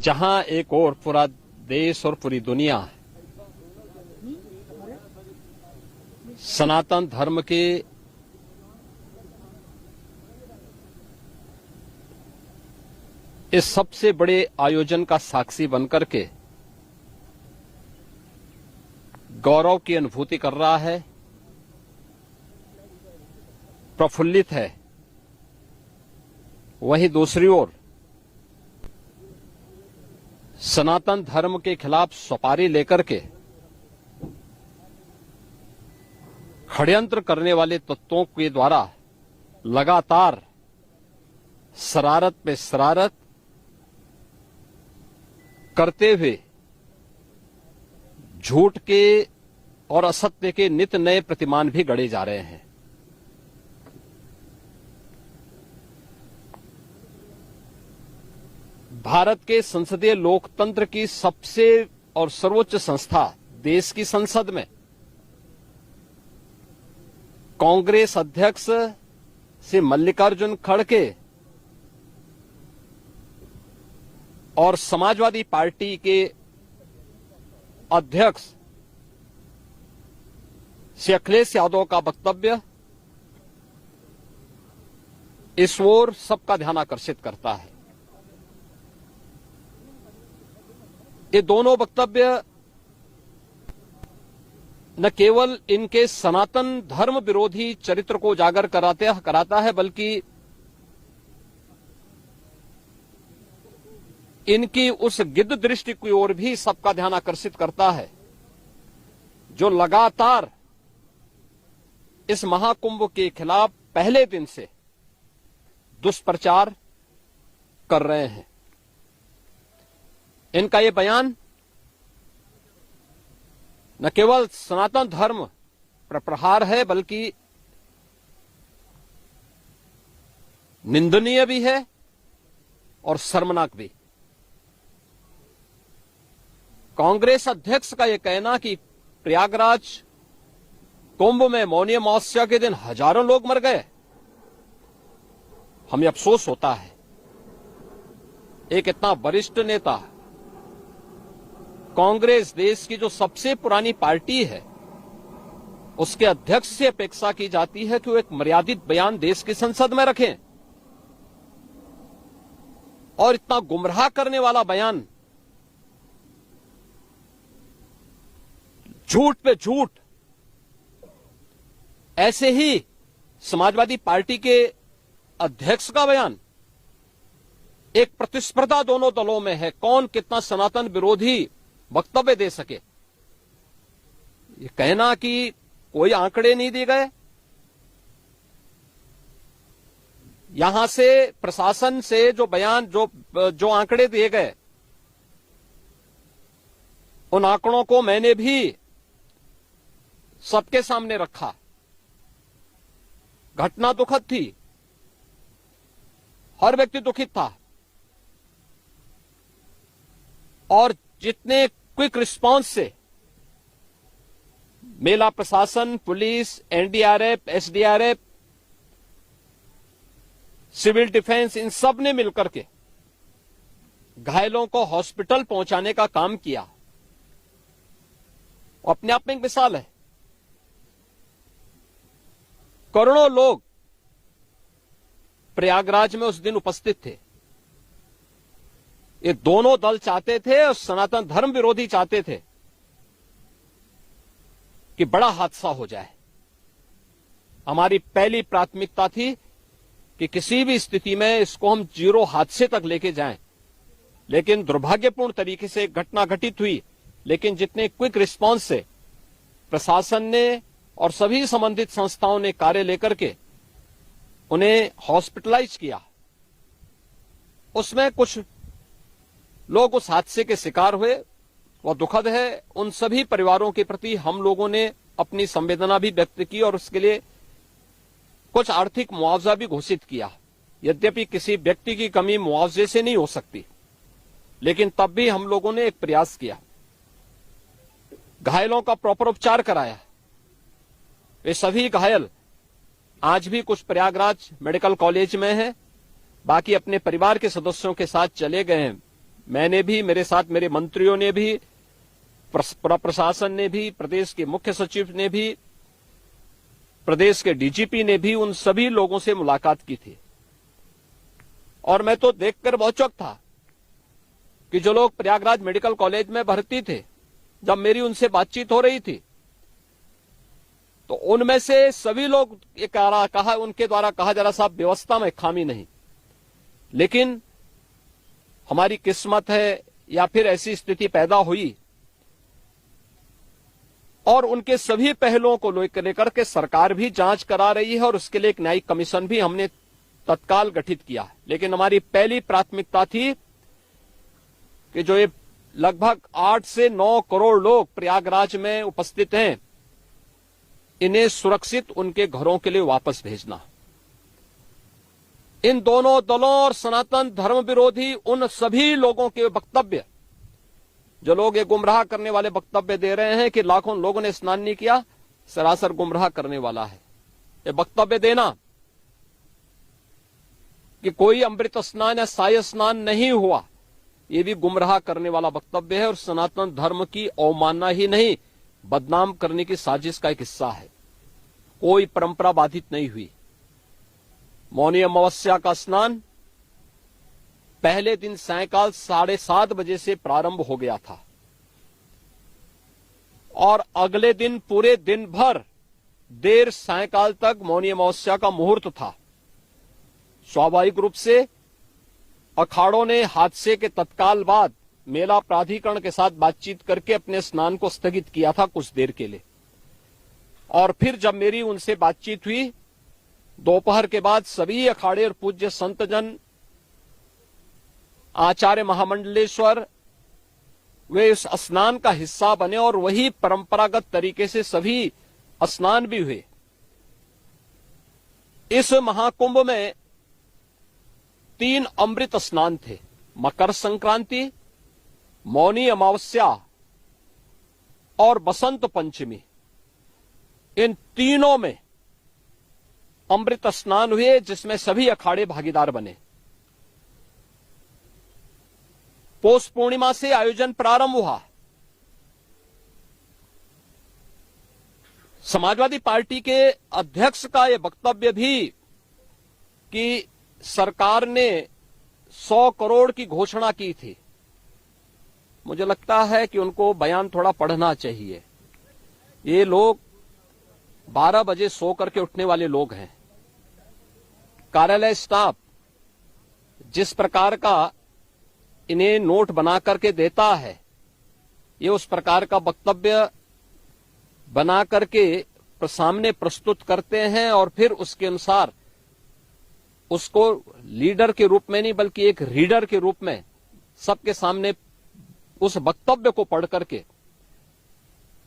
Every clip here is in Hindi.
जहां एक और पूरा देश और पूरी दुनिया सनातन धर्म के इस सबसे बड़े आयोजन का साक्षी बनकर के गौरव की अनुभूति कर रहा है, प्रफुल्लित है, वहीं दूसरी ओर सनातन धर्म के खिलाफ सपारी लेकर के षड्यंत्र करने वाले तत्वों के द्वारा लगातार शरारत पे शरारत करते हुए झूठ के और असत्य के नित नए प्रतिमान भी गढ़े जा रहे हैं। भारत के संसदीय लोकतंत्र की सबसे और सर्वोच्च संस्था देश की संसद में कांग्रेस अध्यक्ष से मल्लिकार्जुन खड़गे और समाजवादी पार्टी के अध्यक्ष श्री अखिलेश यादव का वक्तव्य इस ओर सबका ध्यान आकर्षित करता है। ये दोनों वक्तव्य न केवल इनके सनातन धर्म विरोधी चरित्र को उजागर कराता है, बल्कि इनकी उस गिद्ध दृष्टि की ओर भी सबका ध्यान आकर्षित करता है जो लगातार इस महाकुंभ के खिलाफ पहले दिन से दुष्प्रचार कर रहे हैं। इनका ये बयान न केवल सनातन धर्म पर प्रहार है, बल्कि निंदनीय भी है और शर्मनाक भी। कांग्रेस अध्यक्ष का यह कहना कि प्रयागराज कुंभ में मौनी अमावस्या के दिन हजारों लोग मर गए, हमें अफसोस होता है एक इतना वरिष्ठ नेता, कांग्रेस देश की जो सबसे पुरानी पार्टी है, उसके अध्यक्ष से अपेक्षा की जाती है कि वो एक मर्यादित बयान देश की संसद में रखें, और इतना गुमराह करने वाला बयान, झूठ पे झूठ। ऐसे ही समाजवादी पार्टी के अध्यक्ष का बयान, एक प्रतिस्पर्धा दोनों दलों में है, कौन कितना सनातन विरोधी वक्तव्य दे सके। ये कहना कि कोई आंकड़े नहीं दिए गए, यहां से प्रशासन से जो बयान जो आंकड़े दिए गए, उन आंकड़ों को मैंने भी सबके सामने रखा। घटना दुखद थी, हर व्यक्ति दुखित था, और जितने क्विक रिस्पांस से मेला प्रशासन, पुलिस, एनडीआरएफ, एसडीआरएफ, सिविल डिफेंस, इन सब ने मिलकर के घायलों को हॉस्पिटल पहुंचाने का काम किया, अपने आप में एक मिसाल है। करोड़ों लोग प्रयागराज में उस दिन उपस्थित थे। ये दोनों दल चाहते थे और सनातन धर्म विरोधी चाहते थे कि बड़ा हादसा हो जाए। हमारी पहली प्राथमिकता थी कि किसी भी स्थिति में इसको हम जीरो हादसे तक लेके जाएं, लेकिन दुर्भाग्यपूर्ण तरीके से घटना घटित हुई। लेकिन जितने क्विक रिस्पांस से प्रशासन ने और सभी संबंधित संस्थाओं ने कार्य लेकर के उन्हें हॉस्पिटलाइज किया, उसमें कुछ लोग उस हादसे के शिकार हुए, वह दुखद है। उन सभी परिवारों के प्रति हम लोगों ने अपनी संवेदना भी व्यक्त की और उसके लिए कुछ आर्थिक मुआवजा भी घोषित किया। यद्यपि किसी व्यक्ति की कमी मुआवजे से नहीं हो सकती, लेकिन तब भी हम लोगों ने एक प्रयास किया। घायलों का प्रॉपर उपचार कराया। वे सभी घायल आज भी कुछ प्रयागराज मेडिकल कॉलेज में हैं, बाकी अपने परिवार के सदस्यों के साथ चले गए हैं मैंने भी, मेरे साथ मेरे मंत्रियों ने भी, प्रशासन ने भी, प्रदेश के मुख्य सचिव ने भी, प्रदेश के डीजीपी ने भी उन सभी लोगों से मुलाकात की थी। और मैं तो देखकर बहुत चौंक था कि जो लोग प्रयागराज मेडिकल कॉलेज में भर्ती थे, जब मेरी उनसे बातचीत हो रही थी, तो उनमें से सभी लोग ये कहा, उनके द्वारा कहा जा रहा, साहब व्यवस्था में खामी नहीं, लेकिन हमारी किस्मत है या फिर ऐसी स्थिति पैदा हुई। और उनके सभी पहलुओं को लेकर के सरकार भी जांच करा रही है और उसके लिए एक न्यायिक कमीशन भी हमने तत्काल गठित किया। लेकिन हमारी पहली प्राथमिकता थी कि जो ये लगभग 8 से 9 करोड़ लोग प्रयागराज में उपस्थित हैं, इन्हें सुरक्षित उनके घरों के लिए वापस भेजना। इन दोनों दलों और सनातन धर्म विरोधी उन सभी लोगों के वक्तव्य, जो लोग ये गुमराह करने वाले वक्तव्य दे रहे हैं कि लाखों लोगों ने स्नान नहीं किया, सरासर गुमराह करने वाला है। ये वक्तव्य देना कि कोई अमृत स्नान या साय स्नान नहीं हुआ, ये भी गुमराह करने वाला वक्तव्य है और सनातन धर्म की अवमानना ही नहीं, बदनाम करने की साजिश का एक हिस्सा है। कोई परंपरा बाधित नहीं हुई। मौनी अमावस्या का स्नान पहले दिन सायंकाल 7:30 बजे से प्रारंभ हो गया था और अगले दिन पूरे दिन भर देर सायंकाल तक मौनी अमावस्या का मुहूर्त था। स्वाभाविक रूप से अखाड़ों ने हादसे के तत्काल बाद मेला प्राधिकरण के साथ बातचीत करके अपने स्नान को स्थगित किया था कुछ देर के लिए। और फिर जब मेरी उनसे बातचीत हुई दोपहर के बाद, सभी अखाड़े और पूज्य संतजन, आचार्य महामंडलेश्वर, वे इस स्नान का हिस्सा बने और वही परंपरागत तरीके से सभी स्नान भी हुए। इस महाकुंभ में 3 अमृत स्नान थे, मकर संक्रांति, मौनी अमावस्या और बसंत पंचमी। इन तीनों में अमृत स्नान हुए जिसमें सभी अखाड़े भागीदार बने। पौष पूर्णिमा से आयोजन प्रारंभ हुआ। समाजवादी पार्टी के अध्यक्ष का यह वक्तव्य भी कि सरकार ने 100 करोड़ की घोषणा की थी, मुझे लगता है कि उनको बयान थोड़ा पढ़ना चाहिए। ये लोग 12 बजे सो करके उठने वाले लोग हैं। कार्यालय स्टाफ जिस प्रकार का इन्हें नोट बना करके देता है, ये उस प्रकार का वक्तव्य बना करके सामने प्रस्तुत करते हैं और फिर उसके अनुसार उसको लीडर के रूप में नहीं बल्कि एक रीडर के रूप में सबके सामने उस वक्तव्य को पढ़ करके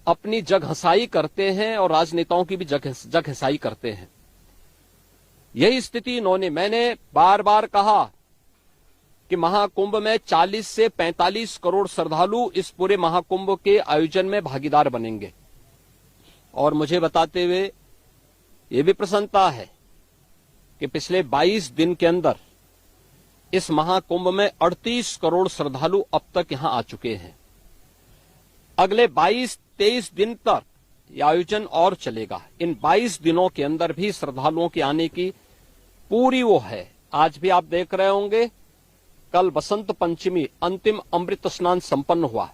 अपनी जगहसाई करते हैं और राजनेताओं की भी जगहसाई करते हैं। यही स्थिति इन्होंने, मैंने बार बार कहा कि महाकुंभ में 40 से 45 करोड़ श्रद्धालु इस पूरे महाकुंभ के आयोजन में भागीदार बनेंगे। और मुझे बताते हुए ये भी प्रसन्नता है कि पिछले 22 दिन के अंदर इस महाकुंभ में 38 करोड़ श्रद्धालु अब तक यहां आ चुके हैं। अगले 22-23 दिन तक यह आयोजन और चलेगा। इन 22 दिनों के अंदर भी श्रद्धालुओं के आने की पूरी वो है। आज भी आप देख रहे होंगे, कल बसंत पंचमी अंतिम अमृत स्नान संपन्न हुआ।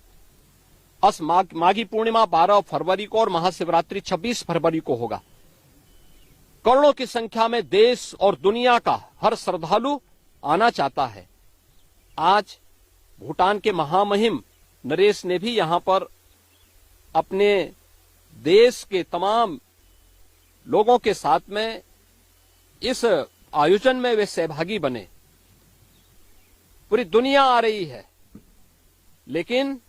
माघी पूर्णिमा 12 फरवरी को और महाशिवरात्रि 26 फरवरी को होगा। करोड़ों की संख्या में देश और दुनिया का हर श्रद्धालु आना चाहता है। आज भूटान के महामहिम नरेश ने भी यहां पर अपने देश के तमाम लोगों के साथ में इस आयोजन में वे सहभागी बने। पूरी दुनिया आ रही है, लेकिन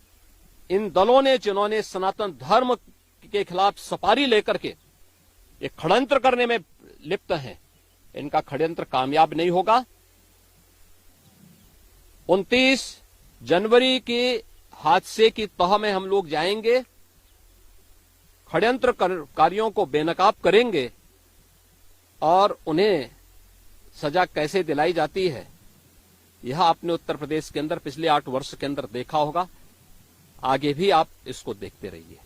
इन दलों ने जिन्होंने सनातन धर्म के खिलाफ सपारी लेकर के एक षड्यंत्र करने में लिप्त हैं, इनका षड्यंत्र कामयाब नहीं होगा। 29 जनवरी के हादसे की तह में हम लोग जाएंगे, षड्यंत्रकारियों को बेनकाब करेंगे और उन्हें सजा कैसे दिलाई जाती है यह आपने उत्तर प्रदेश के अंदर पिछले 8 वर्ष के अंदर देखा होगा। आगे भी आप इसको देखते रहिए।